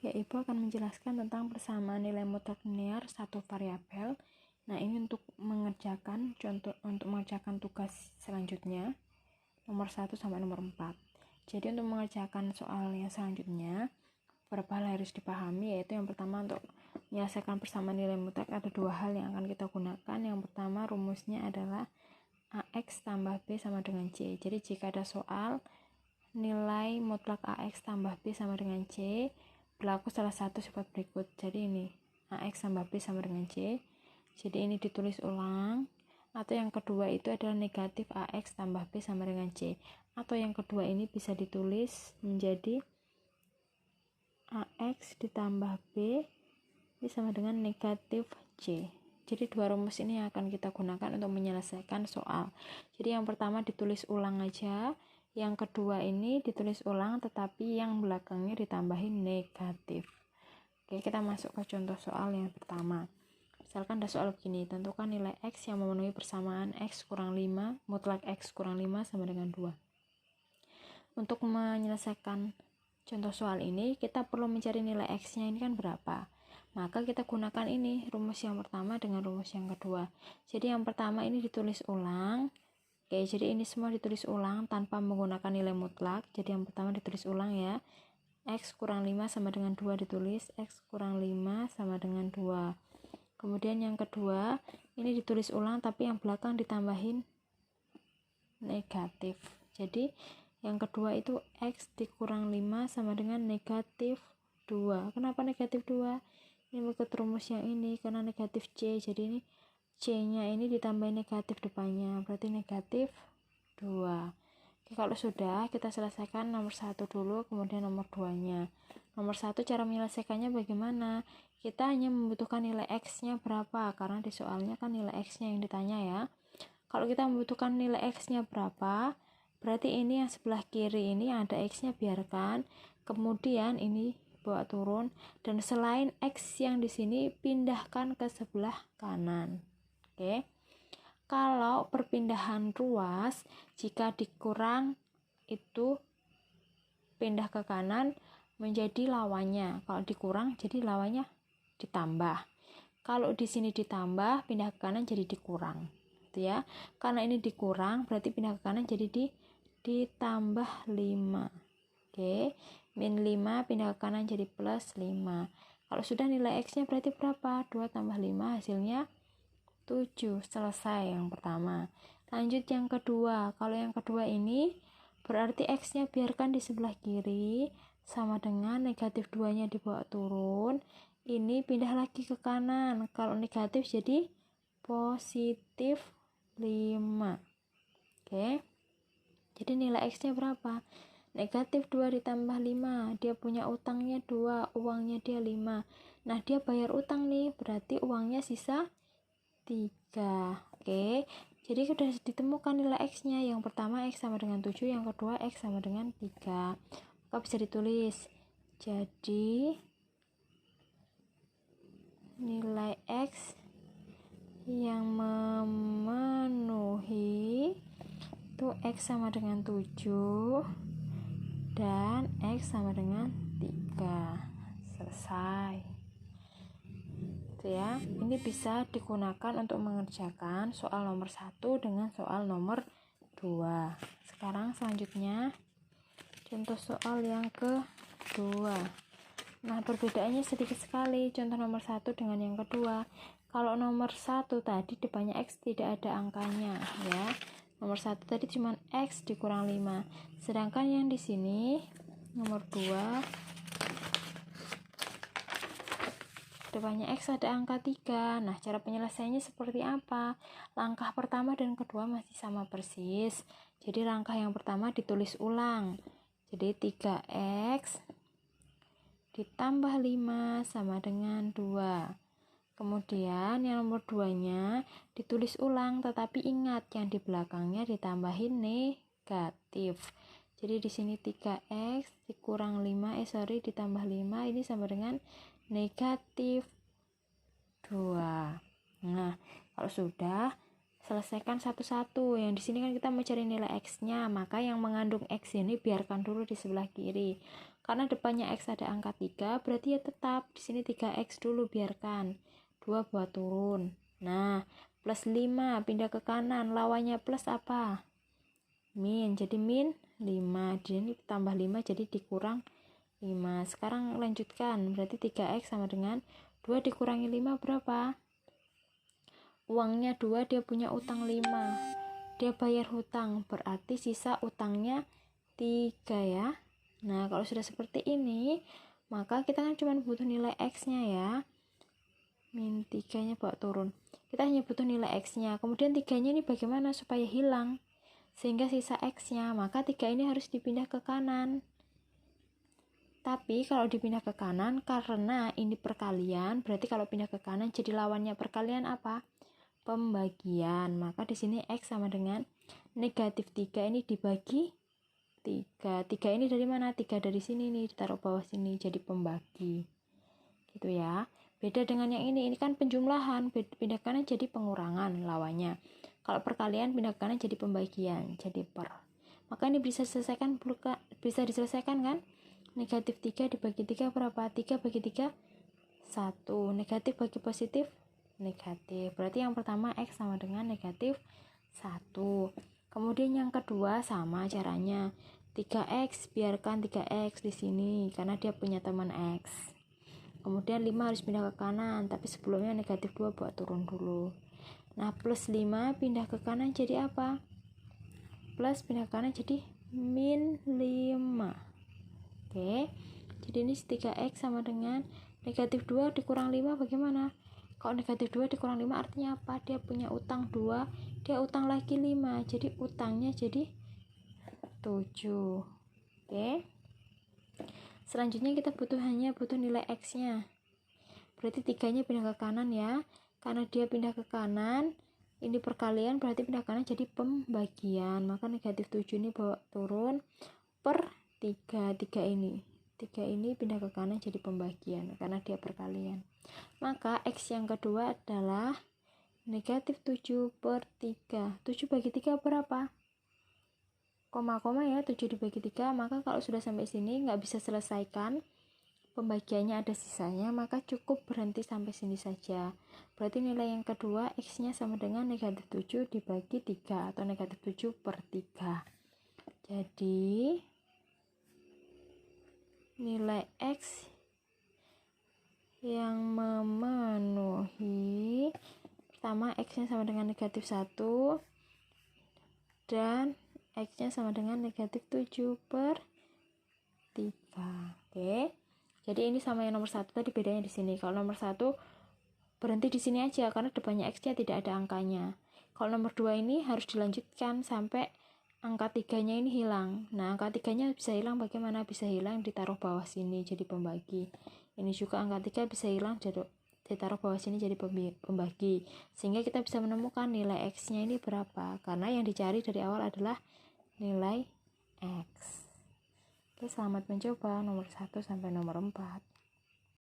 yaitu akan menjelaskan tentang persamaan nilai mutlak linear satu variabel. Nah, ini untuk mengerjakan tugas selanjutnya nomor 1 sampai nomor 4. Jadi untuk mengerjakan soal yang selanjutnya, beberapa hal harus dipahami, yaitu yang pertama untuk menyelesaikan persamaan nilai mutlak ada dua hal yang akan kita gunakan. Yang pertama rumusnya adalah AX tambah B sama dengan C. Jadi jika ada soal nilai mutlak AX tambah B sama dengan C, berlaku salah satu sifat berikut. Jadi ini AX tambah B sama dengan C. Jadi ini ditulis ulang. Atau yang kedua itu adalah negatif AX tambah B sama dengan C. Atau yang kedua ini bisa ditulis menjadi AX ditambah B ini sama dengan negatif C. Jadi dua rumus ini yang akan kita gunakan untuk menyelesaikan soal. Jadi yang pertama ditulis ulang aja, yang kedua ini ditulis ulang tetapi yang belakangnya ditambahin negatif. Oke, kita masuk ke contoh soal yang pertama. Misalkan ada soal begini, tentukan nilai X yang memenuhi persamaan X kurang 5, mutlak X kurang 5 sama dengan 2. Untuk menyelesaikan contoh soal ini, kita perlu mencari nilai X-nya ini kan berapa. Maka kita gunakan ini, rumus yang pertama dengan rumus yang kedua. Jadi yang pertama ini ditulis ulang. Oke, jadi ini semua ditulis ulang tanpa menggunakan nilai mutlak. Jadi yang pertama ditulis ulang ya. X kurang 5 sama dengan 2 ditulis. X kurang 5 sama dengan 2. Kemudian yang kedua, ini ditulis ulang tapi yang belakang ditambahin negatif. Jadi yang kedua itu X dikurang 5 sama dengan negatif 2. Kenapa negatif 2? Ini mengikut rumus yang ini karena negatif C. Jadi ini C-nya ini ditambahin negatif depannya. Berarti negatif 2. Oke, kalau sudah kita selesaikan nomor 1 dulu, kemudian nomor 2-nya. Nomor 1 cara menyelesaikannya bagaimana? Kita hanya membutuhkan nilai X-nya berapa, karena di soalnya kan nilai X-nya yang ditanya ya. Kalau kita membutuhkan nilai X-nya berapa, berarti ini yang sebelah kiri ini yang ada X-nya biarkan, kemudian ini bawa turun, dan selain X yang di sini pindahkan ke sebelah kanan. Oke. Kalau perpindahan ruas, jika dikurang itu pindah ke kanan menjadi lawannya. Kalau dikurang jadi lawannya ditambah. Kalau di sini ditambah, pindah ke kanan jadi dikurang. Gitu ya. Karena ini dikurang, berarti pindah ke kanan jadi ditambah 5. Oke. Min 5 pindah ke kanan jadi plus 5. Kalau sudah nilai X-nya berarti berapa? 2 tambah 5 hasilnya 7. Selesai yang pertama. Lanjut yang kedua. Kalau yang kedua ini berarti X-nya biarkan di sebelah kiri sama dengan negatif 2-nya dibawa turun. Ini pindah lagi ke kanan. Kalau negatif jadi positif 5. Oke. Jadi nilai X-nya berapa? Negatif 2 ditambah 5. Dia punya utangnya 2, uangnya dia 5. Nah, dia bayar utang nih, berarti uangnya sisa 3. Oke. Jadi sudah ditemukan nilai X-nya. Yang pertama X sama dengan 7, yang kedua X sama dengan 3. Maka bisa ditulis. Jadi nilai X yang memenuhi itu X sama dengan 7 dan X sama dengan 3. Selesai. Itu ya. Ini bisa digunakan untuk mengerjakan soal nomor 1 dengan soal nomor 2. Sekarang selanjutnya contoh soal yang kedua. Nah, perbedaannya sedikit sekali contoh nomor 1 dengan yang kedua. Kalau nomor 1 tadi depannya X tidak ada angkanya ya. Nomor 1 tadi cuma X dikurang 5. Sedangkan yang di sini nomor 2 depannya X ada angka 3. Nah, cara penyelesaiannya seperti apa? Langkah pertama dan kedua masih sama persis. Jadi langkah yang pertama ditulis ulang. Jadi 3X ditambah 5 sama dengan 2. Kemudian yang nomor 2-nya ditulis ulang, tetapi ingat yang di belakangnya ditambahin negatif. Jadi di sini 3X dikurang 5, ditambah 5 ini sama dengan negatif 2. Nah, kalau sudah selesaikan satu-satu. Yang di sini kan kita mencari nilai X-nya, maka yang mengandung X ini biarkan dulu di sebelah kiri. Karena depannya X ada angka 3, berarti ya tetap di sini 3X dulu, biarkan. 2 buat turun. Nah, plus 5 pindah ke kanan, lawannya plus apa? Min, jadi min 5. Di sini tambah 5 jadi dikurang 5. Sekarang lanjutkan, berarti 3X sama dengan 2 dikurangi 5 berapa? Uangnya 2, dia punya utang 5. Dia bayar hutang, berarti sisa utangnya 3 ya. Nah, kalau sudah seperti ini, maka kita kan cuma butuh nilai X-nya ya. Min 3-nya bawa turun. Kita hanya butuh nilai X-nya. Kemudian 3-nya ini bagaimana supaya hilang? Sehingga sisa X-nya, maka 3 ini harus dipindah ke kanan. Tapi kalau dipindah ke kanan, karena ini perkalian, berarti kalau pindah ke kanan jadi lawannya perkalian apa? Pembagian. Maka di sini X sama dengan negatif 3 ini dibagi 3 ini dari mana? 3 dari sini nih, ditaruh bawah sini, jadi pembagi gitu ya. Beda dengan yang ini kan penjumlahan, pindah kanan jadi pengurangan lawannya. Kalau perkalian pindah kanan jadi pembagian, jadi per. Maka ini bisa diselesaikan kan? Negatif 3 dibagi 3 berapa? 3 bagi 3 1. Negatif bagi positif negatif, berarti yang pertama X sama dengan negatif 1. Kemudian yang kedua sama caranya, 3X, biarkan 3X di sini karena dia punya teman X. Kemudian 5 harus pindah ke kanan, tapi sebelumnya negatif 2 buat turun dulu. Nah, plus 5 pindah ke kanan jadi apa? Plus pindah ke kanan jadi min 5. Oke, jadi ini 3X sama dengan negatif 2 dikurang 5 bagaimana? Kalau negatif 2 dikurang 5 artinya apa? Dia punya utang 2, dia utang lagi 5, jadi utangnya jadi 7. Oke. Selanjutnya kita hanya butuh nilai X-nya. Berarti 3-nya pindah ke kanan ya. Karena dia pindah ke kanan, ini perkalian berarti pindah ke kanan jadi pembagian. Maka negatif 7 ini bawa turun per 3 ini. 3 ini pindah ke kanan jadi pembagian karena dia perkalian. Maka X yang kedua adalah negatif 7 per 3. 7 bagi 3 berapa? Koma ya, 7 dibagi 3. Maka kalau sudah sampai sini nggak bisa selesaikan, pembagiannya ada sisanya, maka cukup berhenti sampai sini saja. Berarti nilai yang kedua X-nya sama dengan negatif 7 dibagi 3 atau negatif 7 per 3. Jadi nilai X yang memenuhi, pertama X-nya sama dengan negatif 1 dan X-nya sama dengan negatif 7 per 3. Oke. Jadi ini sama yang nomor 1 tadi, bedanya di sini. Kalau nomor 1 berhenti di sini aja karena depannya X-nya tidak ada angkanya. Kalau nomor 2 ini harus dilanjutkan sampai angka 3-nya ini hilang. Nah, angka 3-nya bisa hilang bagaimana? Bisa hilang ditaruh bawah sini jadi pembagi. Ini juga angka 3 bisa hilang ditaruh bawah sini jadi pembagi. Sehingga kita bisa menemukan nilai X-nya ini berapa. Karena yang dicari dari awal adalah nilai X. Oke, selamat mencoba nomor 1 sampai nomor 4.